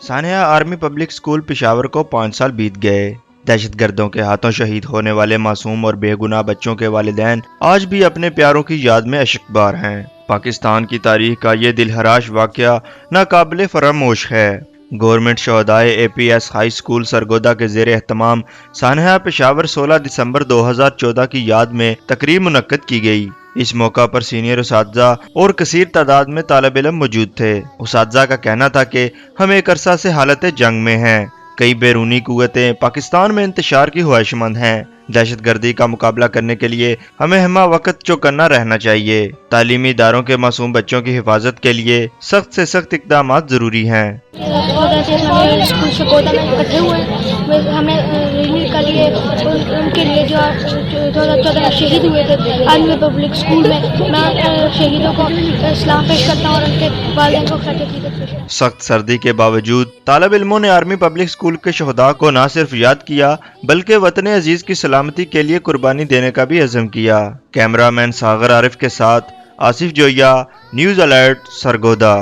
سانحہ army public school Peshawar کو 5 سال بیت گئے۔ دہشت گردوں کے ہاتھوں شہید ہونے والے معصوم اور بے گناہ بچوں کے والدین آج بھی اپنے پیاروں کی یاد میں اشکبار ہیں۔ پاکستان کی تاریخ کا یہ دلہراش واقعہ ناقابل فراموش ہے۔ گورنمنٹ شہدائے A P S high school Sargodha کے زیر اہتمام سانحہ پشاور 16 دسمبر 2014 کی یاد میں تقریب منعقد کی گئی۔ اس موقع پر سینئر اساتذہ اور کثیر تعداد میں طالب علم موجود تھے۔ اساتذہ کا کہنا تھا کہ ہم ایک عرصہ سے حالت جنگ میں ہیں۔ کئی بیرونی قوتیں پاکستان میں انتشار کی خواہش مند ہیں۔ دہشت گردی کا مقابلہ کرنے کے لیے ہمیں ہمہ وقت چوکنا رہنا چاہیے۔ تعلیمی اداروں کے معصوم بچوں کی حفاظت کے لیے سخت سے سخت اقدامات ضروری ہیں۔ ہمیں ریلیو کا لیے ان کے لیے جو 2014 میں شہید ہوئے تھے آرمی پبلک اسکول میں شہیدوں کو سلام پیش کرتا ہوں اور ان کے والدین کو خراج عقیدت پیش کرتا ہوں۔ سخت سردی کے باوجود طالب علموں نے آرمی پبلک اسکول کے شہداء کو نہ صرف یاد کیا بلکہ وطن عزیز کی سلامتی کے لیے قربانی دینے کا بھی عزم کیا۔ کیمرہ مین ساغر عارف کے ساتھ آصف جویا، نیوز الرٹ، سرگودا۔